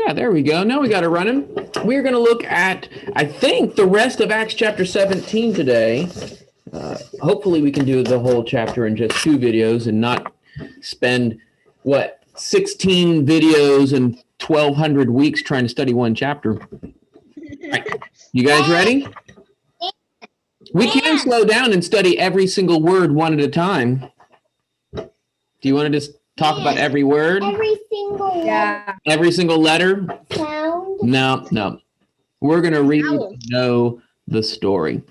Yeah, there we go. Now we got it running. We're going to look at, I think, the rest of Acts chapter 17 today. Hopefully we can do the whole chapter in just 2 videos and not spend, 16 videos and 1,200 weeks trying to study one chapter. Right. You guys ready? We can slow down and study every single word one at a time. Do you want to just talk about every word? Every single letter. Every single letter? Sound? No. We're going to read and know the story.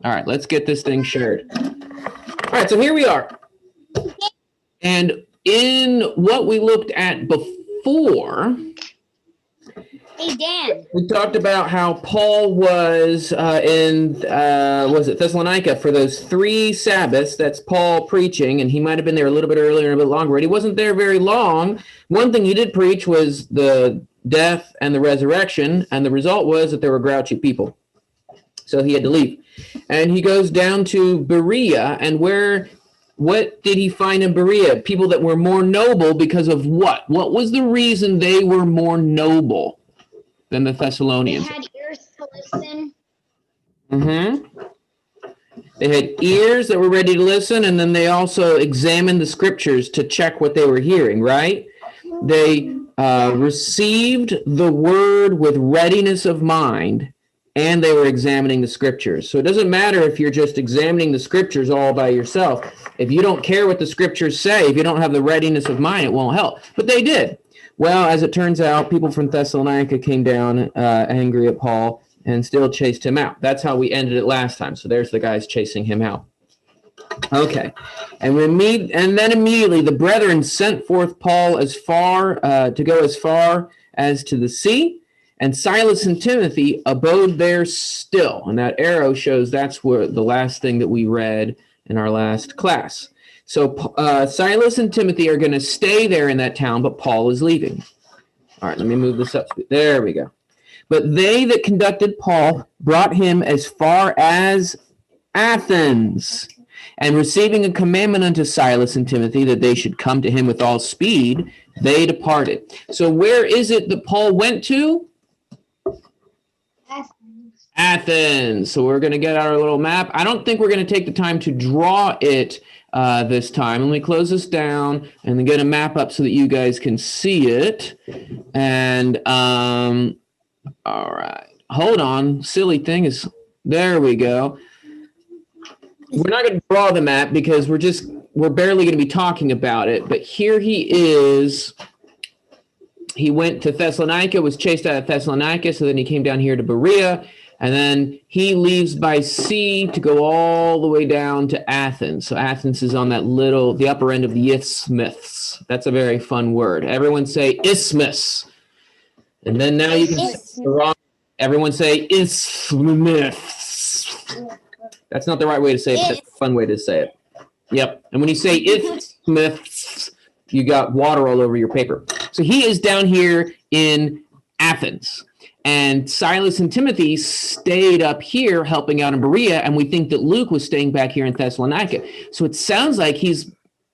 All right, let's get this thing shared. All right, so here we are. And in what we looked at before, Hey, Dan. we talked about how Paul was in Thessalonica for those 3 Sabbaths. That's Paul preaching, and he might have been there a little bit earlier and a bit longer, but he wasn't there very long. One thing he did preach was the death and the resurrection, and the result was that there were grouchy people. So he had to leave. And he goes down to Berea, and what did he find in Berea? People that were more noble because of what? What was the reason they were more noble than the Thessalonians? They had ears to listen. They had ears that were ready to listen, and then they also examined the scriptures to check what they were hearing, right? They received the word with readiness of mind, and they were examining the scriptures. So it doesn't matter if you're just examining the scriptures all by yourself. If you don't care what the scriptures say, if you don't have the readiness of mind, it won't help. But they did. Well, as it turns out, people from Thessalonica came down angry at Paul and still chased him out. That's how we ended it last time. So there's the guys chasing him out. Okay. And then immediately the brethren sent forth Paul to go as far as to the sea, and Silas and Timothy abode there still. And that arrow shows that's where the last thing that we read in our last class. So Silas and Timothy are going to stay there in that town, but Paul is leaving. All right, let me move this up. There we go. But they that conducted Paul brought him as far as Athens, and receiving a commandment unto Silas and Timothy that they should come to him with all speed, they departed. So where is it that Paul went to? Athens. So we're going to get our little map. I don't think we're going to take the time to draw it this time. Let me close this down and then get a map up so that you guys can see it. And all right, hold on. Silly thing is, there we go. We're not going to draw the map because we're barely going to be talking about it. But here he is. He went to Thessalonica, was chased out of Thessalonica, so then he came down here to Berea, and then he leaves by sea to go all the way down to Athens. So Athens is on the upper end of the isthmus. That's a very fun word. Everyone say isthmus. And then now you can say the wrong. Everyone say isthmus. That's not the right way to say it, but that's a fun way to say it. Yep. And when you say isthmus, you got water all over your paper. So he is down here in Athens. And Silas and Timothy stayed up here helping out in Berea, and we think that Luke was staying back here in Thessalonica. So it sounds like he's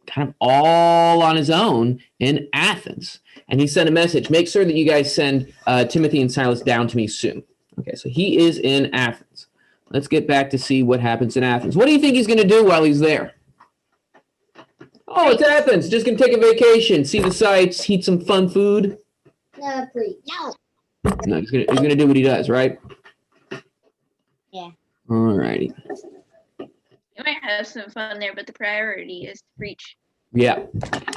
kind of all on his own in Athens. And he sent a message, make sure that you guys send Timothy and Silas down to me soon. Okay, so he is in Athens. Let's get back to see what happens in Athens. What do you think he's going to do while he's there? Oh, it's Athens. Just going to take a vacation, see the sights, eat some fun food. No, please. No, he's gonna do what he does, right? Yeah. All righty. You might have some fun there, but the priority is to preach. Yeah.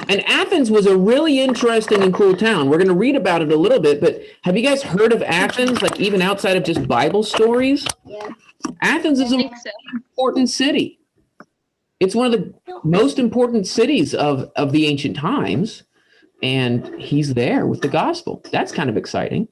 And Athens was a really interesting and cool town. We're going to read about it a little bit, but have you guys heard of Athens, like even outside of just Bible stories? Yeah. Athens is an important city. It's one of the most important cities of the ancient times, and he's there with the gospel. That's kind of exciting.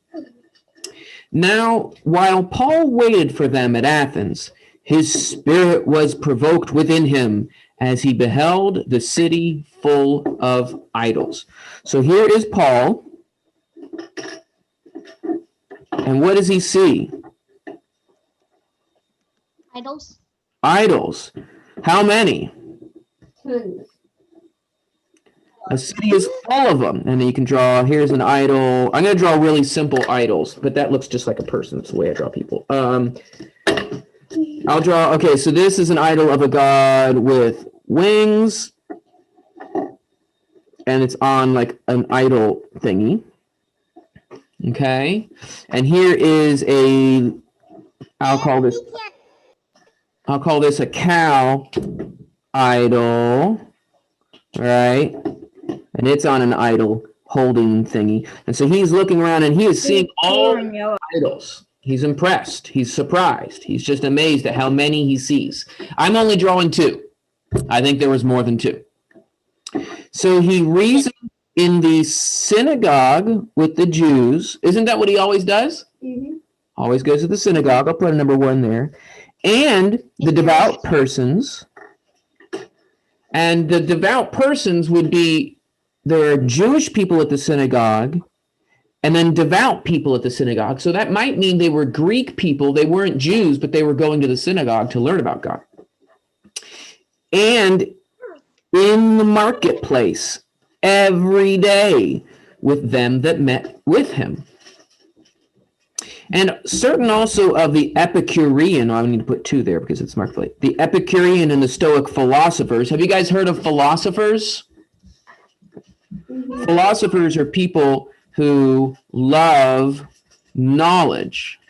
Now, while Paul waited for them at Athens, his spirit was provoked within him as he beheld the city full of idols. So here is Paul. And what does he see? Idols. Idols. How many? Tons. A city is full of them. And then you can draw, here's an idol. I'm going to draw really simple idols, but that looks just like a person. That's the way I draw people. I'll draw, okay, so this is an idol of a god with wings. And it's on like an idol thingy. Okay. And here is I'll call this a cow idol, right? And it's on an idol holding thingy. And so he's looking around and he is seeing all idols. He's impressed. He's surprised. He's just amazed at how many he sees. I'm only drawing 2. I think there was more than 2. So he reasoned in the synagogue with the Jews. Isn't that what he always does? Mm-hmm. Always goes to the synagogue. I'll put a number 1 there. And the devout persons. And the devout persons would be, there are Jewish people at the synagogue and then devout people at the synagogue. So that might mean they were Greek people. They weren't Jews, but they were going to the synagogue to learn about God. And in the marketplace every day with them that met with him. And certain also of the Epicurean, I need to put 2 there because it's marketplace. The Epicurean and the Stoic philosophers. Have you guys heard of philosophers? Philosophers are people who love knowledge.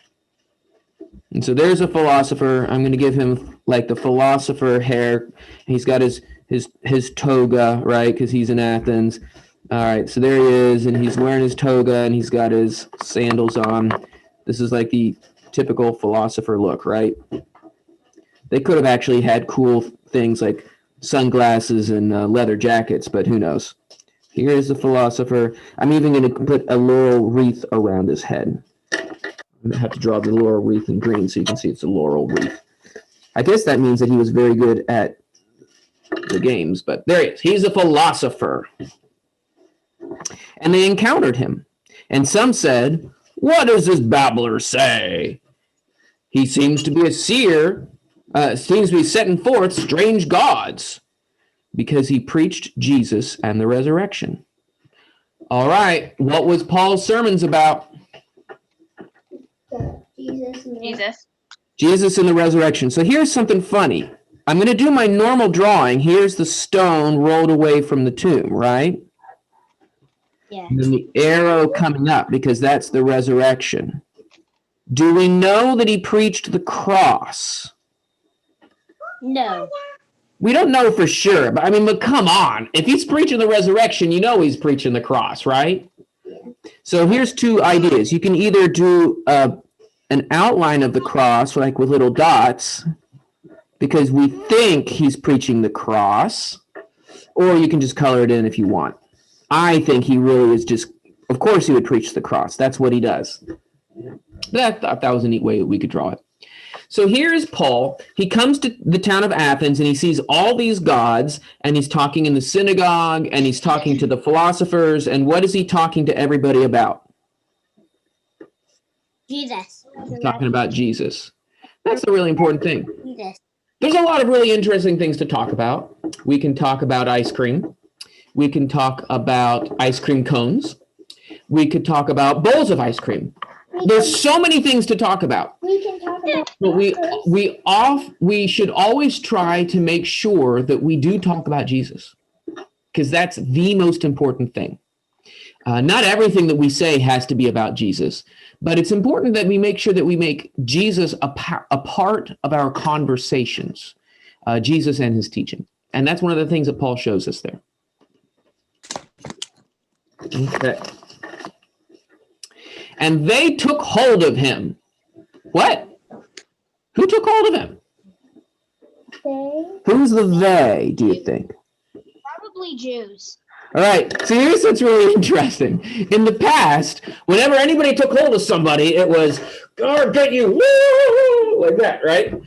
And so there's a philosopher. I'm going to give him like the philosopher hair. He's got his toga, right? Because he's in Athens. All right, so there he is, and he's wearing his toga, and he's got his sandals on. This is like the typical philosopher look, right? They could have actually had cool things like sunglasses and leather jackets, but who knows? Here is the philosopher. I'm even going to put a laurel wreath around his head. I'm going to have to draw the laurel wreath in green so you can see it's a laurel wreath. I guess that means that he was very good at the games, but there he is. He's a philosopher. And they encountered him. And some said, "What does this babbler say? He seems to be a seer, seems to be setting forth strange gods, because he preached Jesus and the resurrection." All right, what was Paul's sermons about? Jesus. Jesus and the resurrection. So here's something funny. I'm going to do my normal drawing. Here's the stone rolled away from the tomb, right? Yeah. And then the arrow coming up, because that's the resurrection. Do we know that he preached the cross? No. We don't know for sure, but I mean, but come on. If he's preaching the resurrection, you know he's preaching the cross, right? Yeah. So here's 2 ideas. You can either do an outline of the cross, like with little dots, because we think he's preaching the cross, or you can just color it in if you want. I think he really is just, of course he would preach the cross. That's what he does. But I thought that was a neat way we could draw it. So here's Paul. He comes to the town of Athens and he sees all these gods, and he's talking in the synagogue, and he's talking to the philosophers. And what is he talking to everybody about? Jesus. He's talking about Jesus. That's a really important thing. Jesus. There's a lot of really interesting things to talk about. We can talk about ice cream. We can talk about ice cream cones. We could talk about bowls of ice cream. There's so many things to talk about. We can talk about. But we should always try to make sure that we do talk about Jesus, because that's the most important thing. Not everything that we say has to be about Jesus, but it's important that we make sure that we make Jesus a part of our conversations, Jesus and his teaching. And that's one of the things that Paul shows us there. Okay. And they took hold of him. What? Who took hold of him? They. Who's the they, do you think? Probably Jews. All right, so here's what's really interesting. In the past, whenever anybody took hold of somebody, it was, God, get you, woo, like that, right?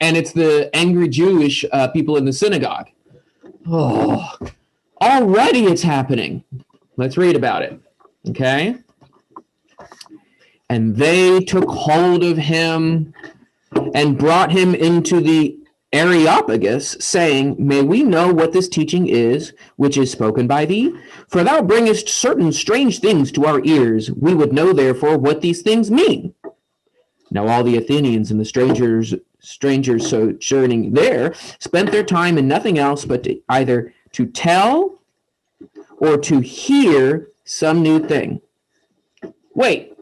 And it's the angry Jewish people in the synagogue. Oh, already it's happening. Let's read about it, okay? And they took hold of him and brought him into the Areopagus, saying, May we know what this teaching is, which is spoken by thee? For thou bringest certain strange things to our ears. We would know, therefore, what these things mean. Now all the Athenians and the strangers sojourning there spent their time in nothing else but either to tell or to hear some new thing. Wait,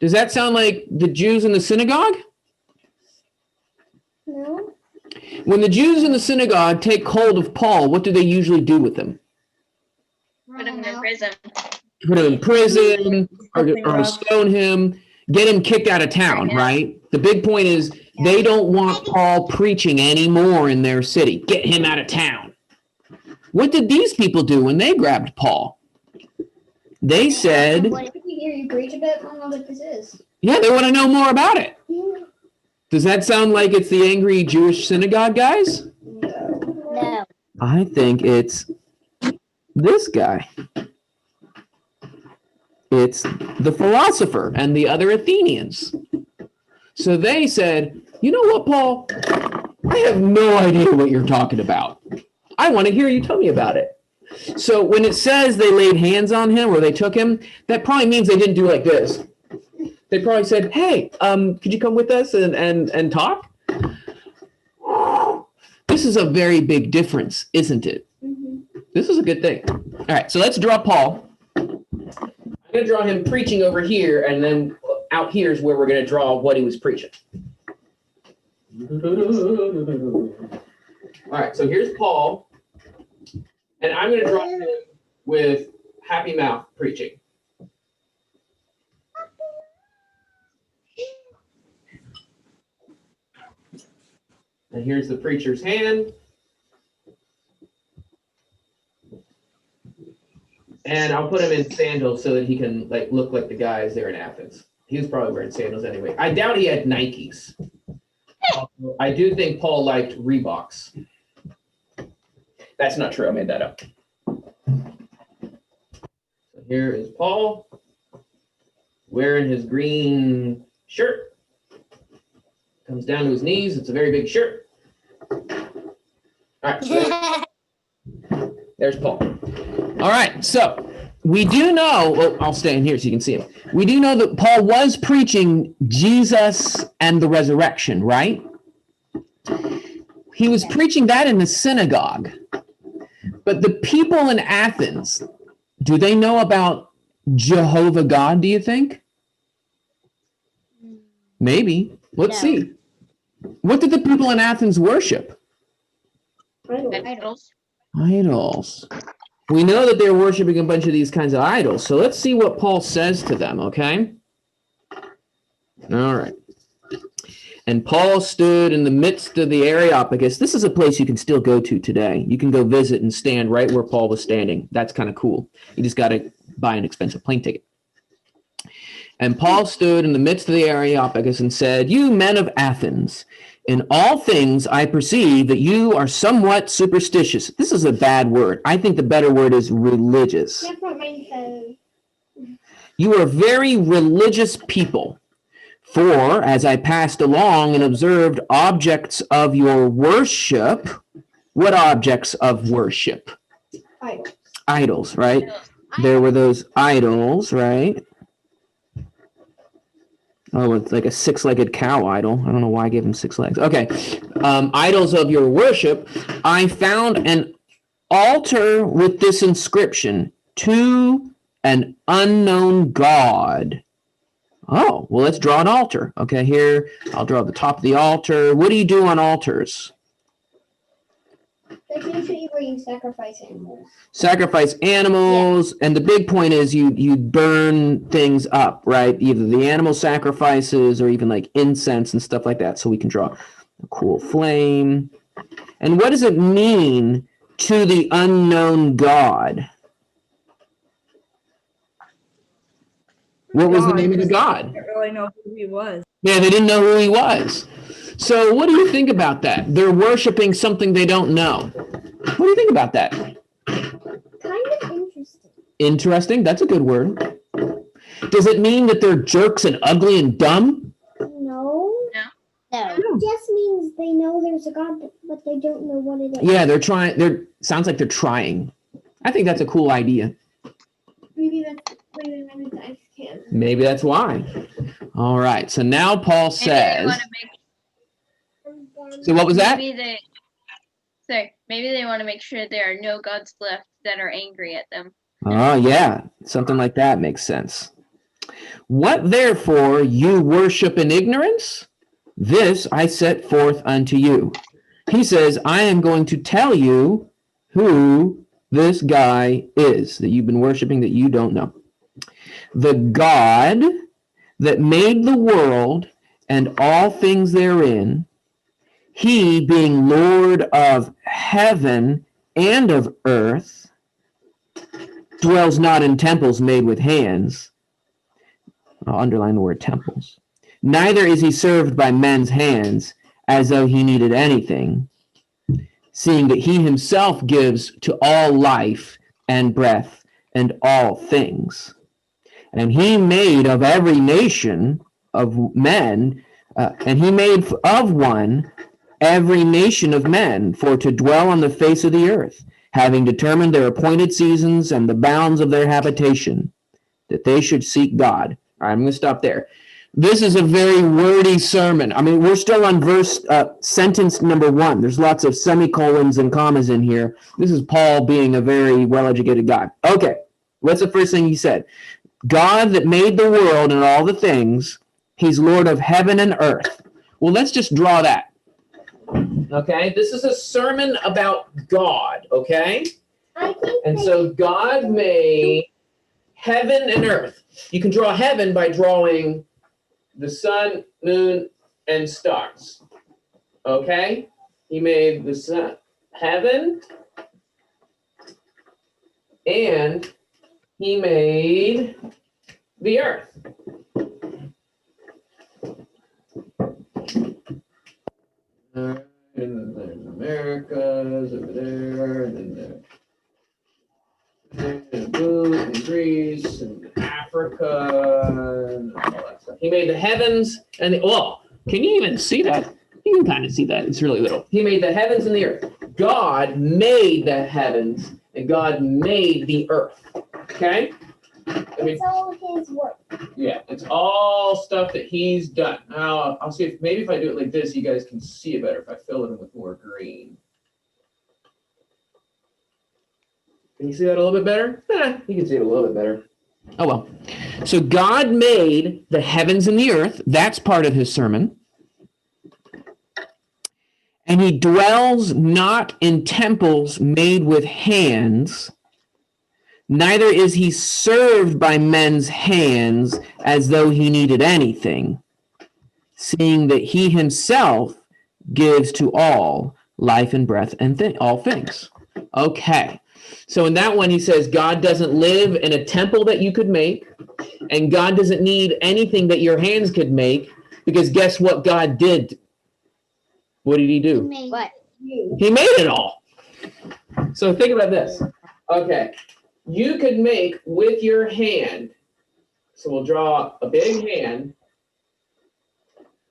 does that sound like the Jews in the synagogue? No. When the Jews in the synagogue take hold of Paul, what do they usually do with him? Put him in prison. Put him in prison or stone him, get him kicked out of town, Yeah. right? The big point is they don't want Paul preaching anymore in their city. Get him out of town. What did these people do when they grabbed Paul? They said, What if we hear you preach a bit? I don't know what this is. yeah, they want to know more about it. Does that sound like it's the angry Jewish synagogue guys? No. I think it's this guy. It's the philosopher and the other Athenians. So they said, you know what, Paul? I have no idea what you're talking about. I want to hear you tell me about it. So when it says they laid hands on him or they took him, that probably means they didn't do like this. They probably said, hey, could you come with us and talk? This is a very big difference, isn't it? Mm-hmm. This is a good thing. All right, so let's draw Paul. I'm going to draw him preaching over here, and then out here is where we're going to draw what he was preaching. All right, so here's Paul, and I'm going to draw him with happy mouth preaching. And here's the preacher's hand. And I'll put him in sandals so that he can look like the guys there in Athens. He was probably wearing sandals anyway. I doubt he had Nikes. I do think Paul liked Reeboks. That's not true. I made that up. So here is Paul wearing his green shirt. Comes down to his knees. It's a very big shirt. All right. So there's Paul. All right. So we do know, well, I'll stay in here so you can see him. We do know that Paul was preaching Jesus and the resurrection, right? He was preaching that in the synagogue. But the people in Athens, do they know about Jehovah God, do you think? Maybe. Let's see. What did the people in Athens worship? Idols. Idols. We know that they're worshiping a bunch of these kinds of idols. So let's see what Paul says to them, okay? All right. And Paul stood in the midst of the Areopagus. This is a place you can still go to today. You can go visit and stand right where Paul was standing. That's kind of cool. You just got to buy an expensive plane ticket. And Paul stood in the midst of the Areopagus and said, You men of Athens, in all things I perceive that you are somewhat superstitious. This is a bad word. I think the better word is religious. That's what mine says. You are very religious people. For as I passed along and observed objects of your worship, what objects of worship? Idols. Idols, right? There were those idols, right? Oh, it's like a six-legged cow idol. I don't know why I gave him 6 legs. Okay. Idols of your worship. I found an altar with this inscription, to an unknown God. Oh, well, let's draw an altar. Okay, here, I'll draw the top of the altar. What do you do on altars? That's usually where you sacrifice animals. Sacrifice animals, and the big point is you burn things up, right? Either the animal sacrifices or even like incense and stuff like that. So we can draw a cool flame. And what does it mean to the unknown God? What was the name of the god? I didn't really know who he was. Yeah, they didn't know who he was. So what do you think about that? They're worshiping something they don't know. What do you think about that? Kind of interesting. Interesting. That's a good word. Does it mean that they're jerks and ugly and dumb? No. No. It just means they they know there's a God, but they don't know what it is. Yeah, they're trying. Sounds like they're trying. I think that's a cool idea. Maybe that's maybe the ice can. Maybe that's why. All right. So now Paul Maybe they says. want to So what was that? maybe they want to make sure there are no gods left that are angry at them. Oh, yeah. Something like that makes sense. What therefore you worship in ignorance, this I set forth unto you. He says, I am going to tell you who this guy is that you've been worshiping that you don't know. The God that made the world and all things therein, he being Lord of heaven and of earth, dwells not in temples made with hands. I'll underline the word temples. Neither is he served by men's hands as though he needed anything, seeing that he himself gives to all life and breath and all things. And he made of every nation of men, and he made of one every nation of men for to dwell on the face of the earth, having determined their appointed seasons and the bounds of their habitation, that they should seek God. All right, I'm going to stop there. This is a very wordy sermon. I mean, we're still on sentence number 1. There's lots of semicolons and commas in here. This is Paul being a very well-educated guy. Okay, what's the first thing he said? God that made the world and all the things, he's Lord of heaven and earth. Well, let's just draw that. Okay, this is a sermon about God, okay? And so God made heaven and earth. You can draw heaven by drawing the sun, moon, and stars. Okay? He made the sun, heaven, and he made the earth. And then there's Americas over there, and then and Greece and Africa and all that stuff. He made the heavens and the can you even see that? You can kind of see that. It's really little. He made the heavens and the earth. God made the heavens and God made the earth. Okay? It's all his work. Yeah, it's all stuff that he's done. Now I'll see if maybe if I do it like this, you guys can see it better if I fill it in with more green. Can you see that a little bit better? You can see it a little bit better. Oh, well. So God made the heavens and the earth. That's part of his sermon. And he dwells not in temples made with hands, neither is he served by men's hands as though he needed anything, seeing that he himself gives to all life and breath and all things. Okay. So in that one, he says, God doesn't live in a temple that you could make, and God doesn't need anything that your hands could make, because guess what God did? What did he do? What? He made it all. So think about this. Okay. You could make with your hand, so we'll draw a big hand,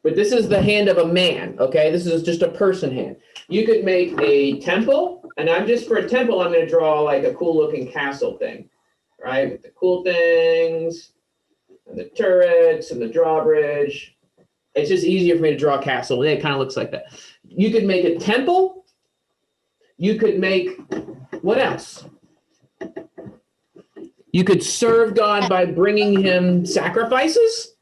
but this is the hand of a man, okay? This is just a person hand. You could make a temple, and I'm just for a temple, I'm going to draw like a cool looking castle thing, right? With the cool things, and the turrets, and the drawbridge. It's just easier for me to draw a castle. It kind of looks like that. You could make a temple. You could make, what else? You could serve God by bringing him sacrifices.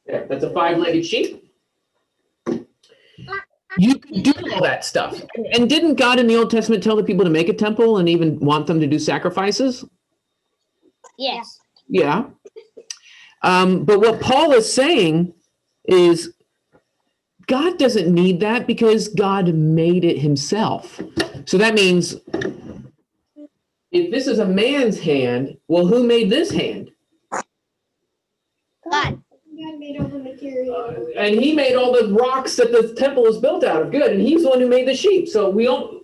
There, that's a 5-legged sheep. You could do all that stuff. And didn't God in the Old Testament tell the people to make a temple and even want them to do sacrifices? Yes. Yeah. But what Paul is saying is God doesn't need that because God made it himself. So that means if this is a man's hand, well, who made this hand? God. God made all the material. And he made all the rocks that the temple is built out of. Good. And he's the one who made the sheep. So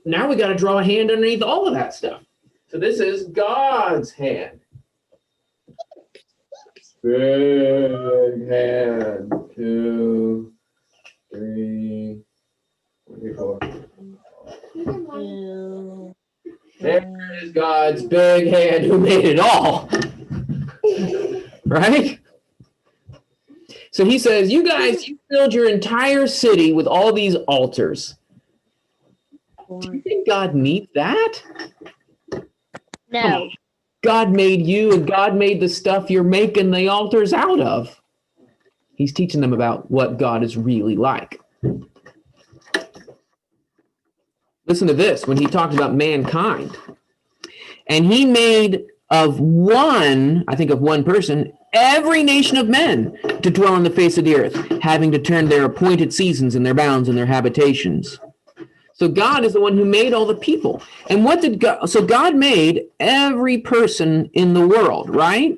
now we got to draw a hand underneath all of that stuff. So this is God's hand. Big hand. 2, 3, 4. There is God's big hand who made it all. Right? So he says, you guys, you filled your entire city with all these altars. Do you think God needs that? No. God made you and God made the stuff you're making the altars out of. He's teaching them about what God is really like. Listen to this when he talked about mankind. And he made of one, I think of one person, every nation of men to dwell on the face of the earth, having determined their appointed seasons and their bounds and their habitations. So God is the one who made all the people. And what did God, so God made every person in the world, right?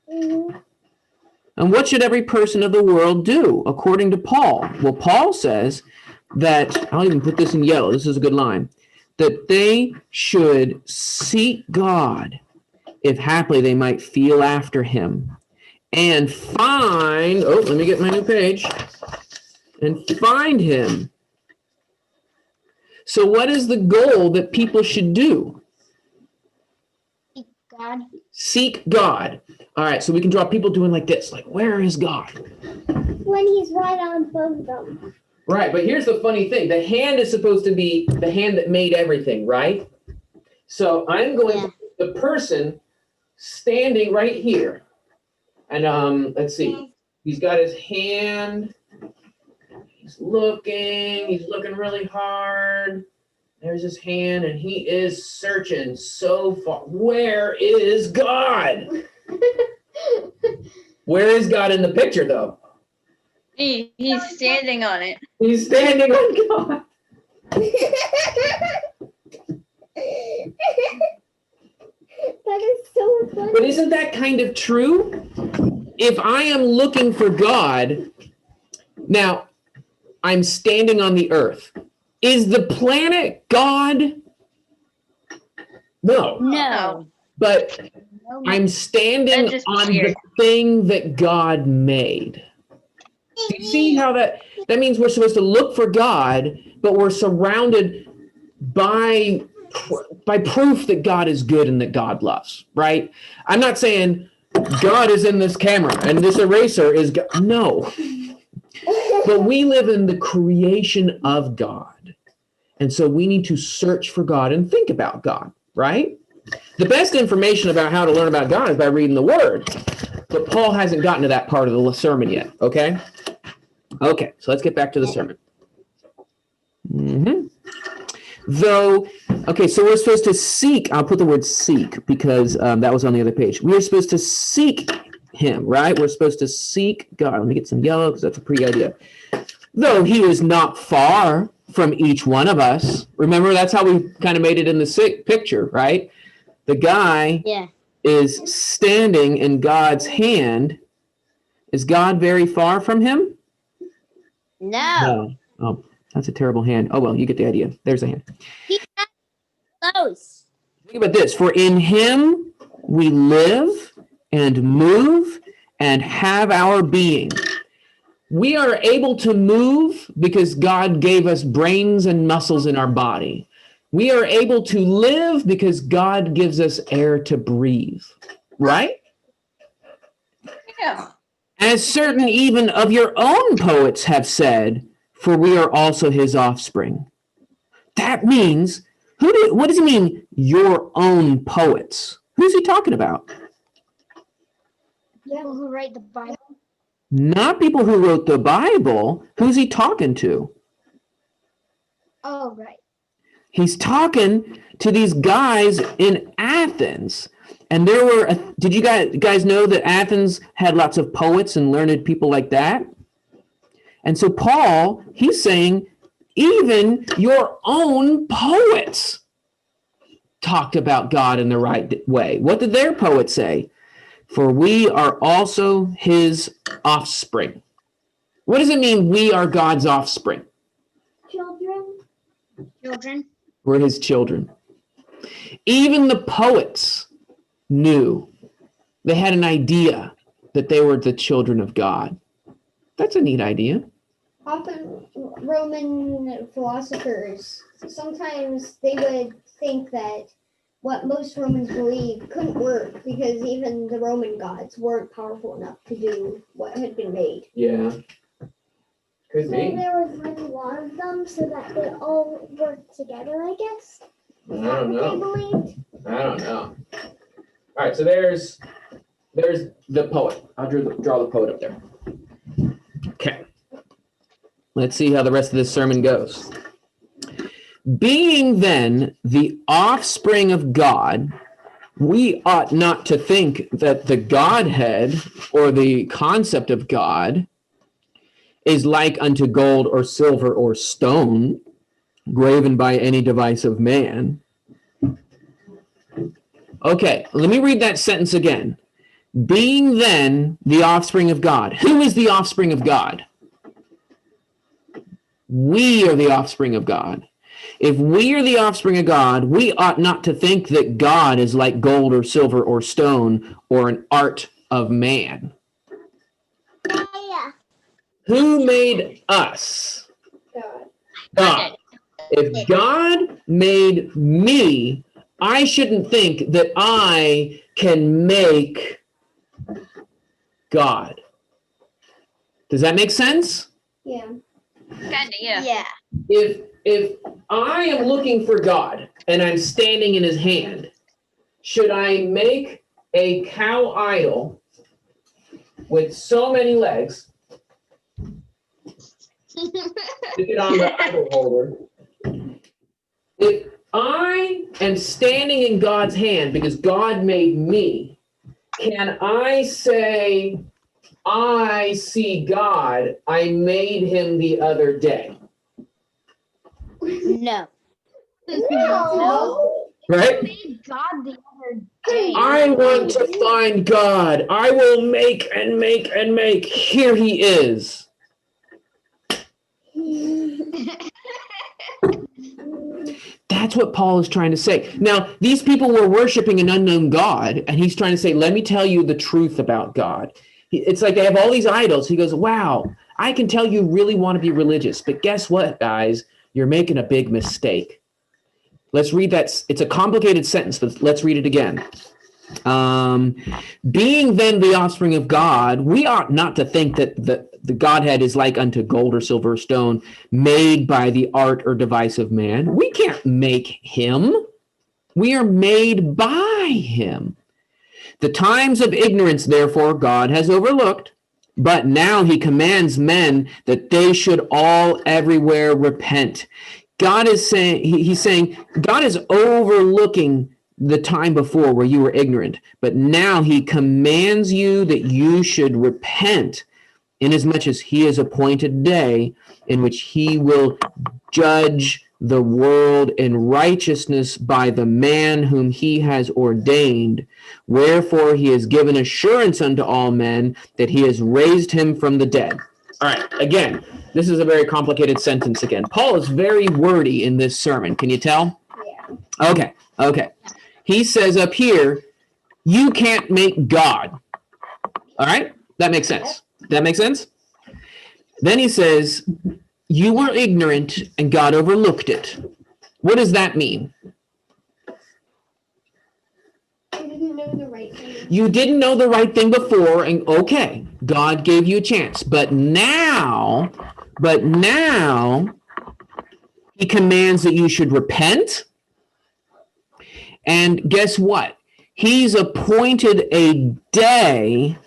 Mm-hmm. And what should every person of the world do, according to Paul? Well, Paul says that, I'll even put this in yellow, this is a good line, that they should seek God, if haply they might feel after him, and find, oh, let me get my new page, and find him. So what is the goal that people should do? God. Seek God. All right, so we can draw people doing like this, like, where is God? When he's right on both of them. Right, but here's the funny thing. The hand is supposed to be the hand that made everything, right? So I'm going to put the person standing right here. And let's see. He's got his hand. He's looking really hard. There's his hand, and he is searching so far. Where is God? Where is God in the picture, though? He's standing on it. He's standing on God. That is so funny. But isn't that kind of true? If I am looking for God, now I'm standing on the earth. Is the planet God? No. No. But I'm standing on the thing that God made. Do you see how that means we're supposed to look for God, but we're surrounded by proof that God is good and that God loves, right? I'm not saying God is in this camera and this eraser is God. No. But we live in the creation of God. And so we need to search for God and think about God, right? The best information about how to learn about God is by reading the Word. But Paul hasn't gotten to that part of the sermon yet, okay? Okay, so let's get back to the sermon. Okay, so we're supposed to seek. I'll put the word seek because that was on the other page. We are supposed to seek him, right? We're supposed to seek God. Let me get some yellow because that's a pretty idea. Though he is not far from each one of us. Remember, that's how we kind of made it in the picture, right? The guy is standing in God's hand. Is God very far from him? No. Oh, that's a terrible hand. Oh, well, you get the idea. There's a hand. He's not close. Think about this. For in him we live and move and have our being. We are able to move because God gave us brains and muscles in our body. We are able to live because God gives us air to breathe, right? Yeah. As certain even of your own poets have said, for we are also his offspring. That means, what does it mean, your own poets? Who's he talking about? People who write the Bible. Not people who wrote the Bible. Who's he talking to? Oh, right. He's talking to these guys in Athens. And there were, did you guys know that Athens had lots of poets and learned people like that? And so Paul, he's saying, even your own poets talked about God in the right way. What did their poets say? For we are also his offspring. What does it mean we are God's offspring? Children. We're his children. Even the poets knew. They had an idea that they were the children of God. That's a neat idea. Often Roman philosophers, sometimes they would think that what most Romans believed couldn't work because even the Roman gods weren't powerful enough to do what had been made. Yeah. Could So there was like a lot of them so that they all worked together, I guess. I Is that don't what they know. believed? I don't know. All right, so there's the poet. I'll draw the poet up there. Okay. Let's see how the rest of this sermon goes. Being then the offspring of God, we ought not to think that the Godhead or the concept of God is like unto gold or silver or stone, graven by any device of man. Okay, let me read that sentence again. Being then the offspring of God. Who is the offspring of God? We are the offspring of God. If we are the offspring of God, we ought not to think that God is like gold or silver or stone or an art of man. Yeah. Who made us? God. God. If God made me, I shouldn't think that I can make God. Does that make sense? Yeah. Kinda, yeah. Yeah. If I am looking for God and I'm standing in his hand, should I make a cow idol with so many legs, stick it on the idol holder? If I am standing in God's hand because God made me, can I say, I see God, I made him the other day? No. No. Right? Made God the other day. I want to find God. I will make and make and make. Here he is. That's what Paul is trying to say. Now, these people were worshiping an unknown God, and he's trying to say, let me tell you the truth about God. It's like they have all these idols. He goes, wow, I can tell you really want to be religious, but guess what, guys? You're making a big mistake. Let's read that. It's a complicated sentence, but let's read it again. Being then the offspring of God, we ought not to think that the Godhead is like unto gold or silver or stone, made by the art or device of man. We can't make him. We are made by him. The times of ignorance, therefore, God has overlooked, but now he commands men that they should all everywhere repent. God is saying, he's saying, God is overlooking the time before where you were ignorant, but now he commands you that you should repent, inasmuch as he has appointed a day in which he will judge the world in righteousness by the man whom he has ordained. Wherefore he has given assurance unto all men that he has raised him from the dead. All right, again, this is a very complicated sentence again. Paul is very wordy in this sermon. Can you tell? Yeah. Okay. He says up here, you can't make God. All right? That makes sense. That makes sense? Then he says, you were ignorant and God overlooked it. What does that mean? I didn't know the right thing. You didn't know the right thing before, and okay, God gave you a chance. But now, he commands that you should repent. And guess what? He's appointed a day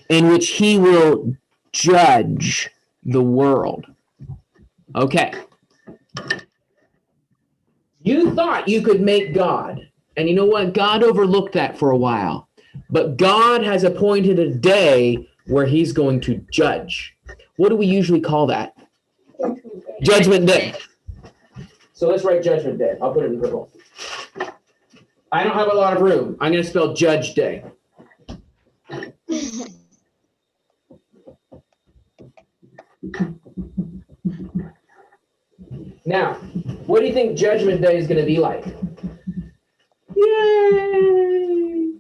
in which he will judge the world. Okay. You thought you could make God. And you know what? God overlooked that for a while. But God has appointed a day where he's going to judge. What do we usually call that? Judgment Day. So let's write Judgment Day. I'll put it in purple. I don't have a lot of room. I'm going to spell Judge Day. Now, what do you think Judgment Day is going to be like? Yay!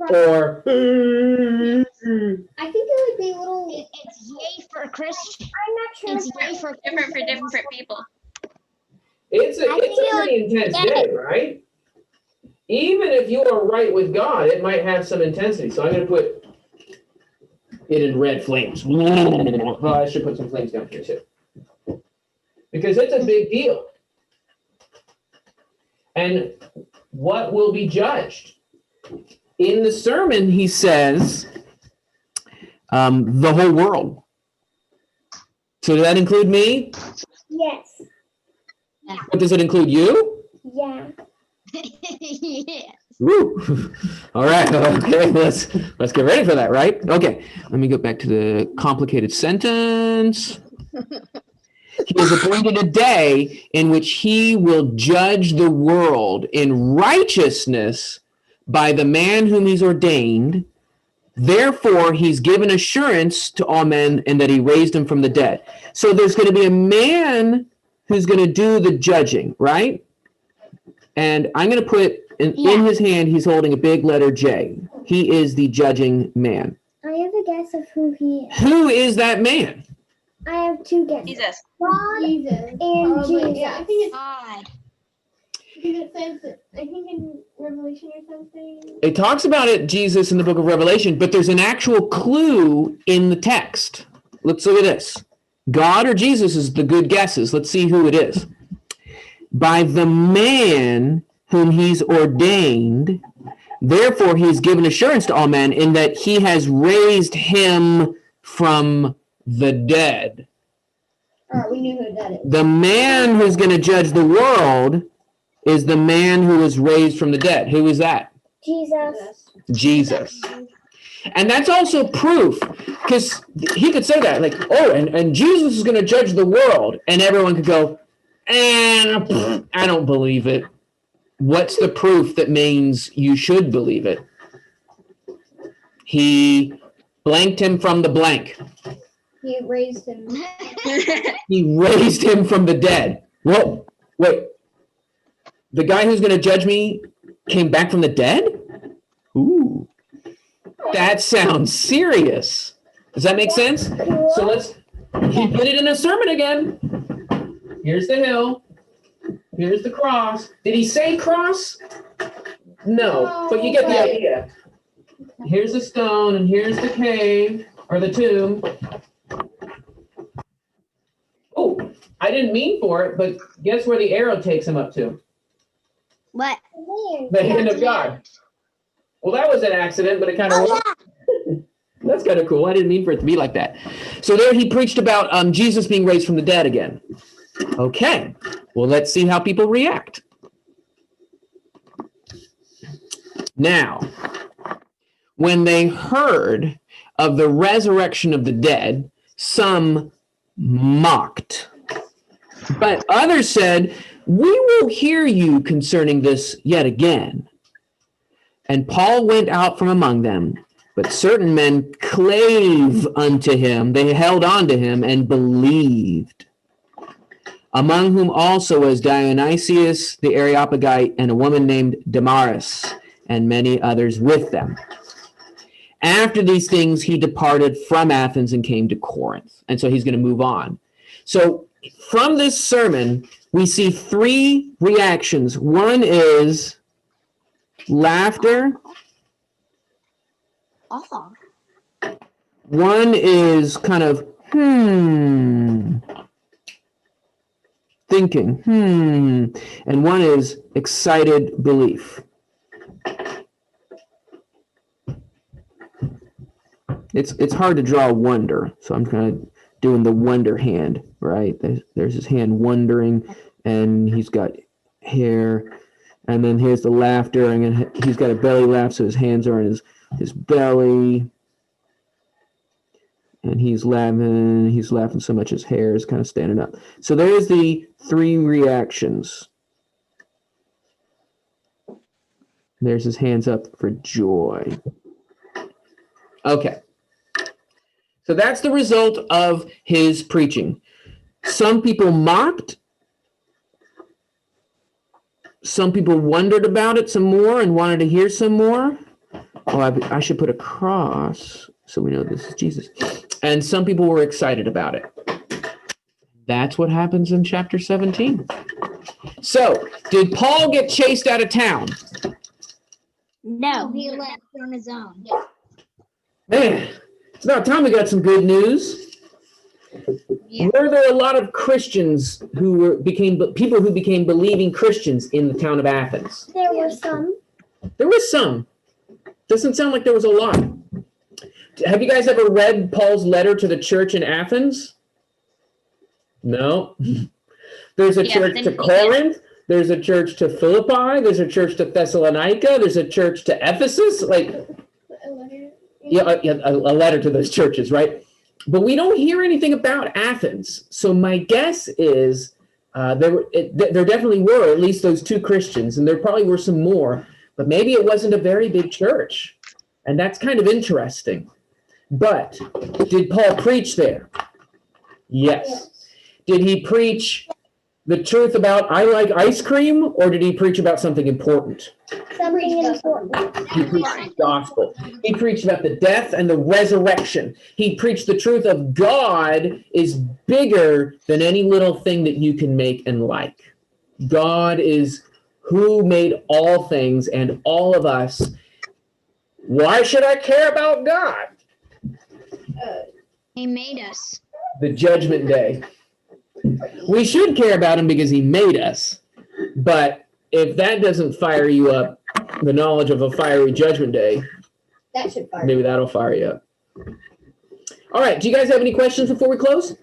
or I think it would be a little. It's yay for Christian. I'm not sure. It's yay for Different for different people. it's a pretty intense day, right? Even if you are right with God, it might have some intensity. So I'm going to put it in red flames. Well, I should put some flames down here too. Because it's a big deal. And what will be judged? In the sermon, he says, the whole world. So does that include me? Yes. But does it include you? Yeah. Yeah. Woo. All right. Okay. Let's get ready for that, right? Okay. Let me go back to the complicated sentence. He has appointed a day in which he will judge the world in righteousness by the man whom he's ordained. Therefore, he's given assurance to all men and that he raised him from the dead. So there's going to be a man who's going to do the judging, right? And I'm going to put in his hand, he's holding a big letter J. He is the judging man. I have a guess of who he is. Who is that man? I have two guesses. Jesus. God Jesus. and Jesus. Yeah, I think it's. God. Because it says, I think in Revelation or something. It talks about it, Jesus, in the book of Revelation, but there's an actual clue in the text. Let's look at this. God or Jesus is the good guesses. Let's see who it is. By the man whom he's ordained, therefore he's given assurance to all men in that he has raised him from the dead. All right, we knew who that is. The man who's going to judge the world is the man who was raised from the dead. Who is that? Jesus. Jesus. And that's also proof, because he could say that, like, oh, and Jesus is going to judge the world, and everyone could go, I don't believe it. What's the proof that means you should believe it? He blanked him from the blank. He raised him. He raised him from the dead. Whoa, wait. The guy who's going to judge me came back from the dead? Ooh. That sounds serious. Does that make sense? So he put it in a sermon again. Here's the hill. Here's the cross. Did he say cross? No, but you get the idea. Here's the stone and here's the cave or the tomb. Oh, I didn't mean for it, but guess where the arrow takes him up to? What? The hand of God. Well, that was an accident, but it kind of worked. That's kind of cool. I didn't mean for it to be like that. So there he preached about Jesus being raised from the dead again. Okay. Well, let's see how people react. Now, when they heard of the resurrection of the dead, some mocked. But others said, we will hear you concerning this yet again. And Paul went out from among them, but certain men clave unto him, they held on to him and believed. Among whom also was Dionysius the Areopagite and a woman named Damaris, and many others with them. After these things, he departed from Athens and came to Corinth. And so he's going to move on. So from this sermon, we see three reactions. One is laughter. Oh. One is kind of, thinking, and one is excited belief. It's hard to draw wonder, so I'm kind of doing the wonder hand, right? There's his hand wondering, and he's got hair, and then here's the laughter, and he's got a belly laugh, so his hands are in his belly, and he's laughing so much his hair is kind of standing up. So there's the three reactions. There's his hands up for joy. Okay. So that's the result of his preaching. Some people mocked. Some people wondered about it some more and wanted to hear some more. Oh, I should put a cross so we know this is Jesus. And some people were excited about it. That's what happens in chapter 17. So, did Paul get chased out of town? No, he left on his own. Man, it's about time we got some good news. Yeah. Were there a lot of Christians became believing Christians in the town of Athens? There were some. There was some. Doesn't sound like there was a lot. Have you guys ever read Paul's letter to the church in Athens? No. There's a church to Corinth. There's a church to Philippi. There's a church to Thessalonica. There's a church to Ephesus. Like, a letter to those churches, right? But we don't hear anything about Athens. So my guess is there definitely were at least those 2 Christians, and there probably were some more. But maybe it wasn't a very big church, and that's kind of interesting. But did Paul preach there? Yes. Did he preach the truth about I like ice cream, or did he preach about something important? Something important. He preached the gospel. He preached about the death and the resurrection. He preached the truth of God is bigger than any little thing that you can make and like. God is who made all things and all of us. Why should I care about God? He made us. The judgment day. We should care about him because he made us. But if that doesn't fire you up, the knowledge of a fiery judgment day, That should fire. maybe that'll fire you up. All right. Do you guys have any questions before we close?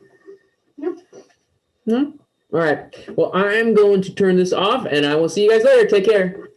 No? All right. Well, I'm going to turn this off, and I will see you guys later. Take care.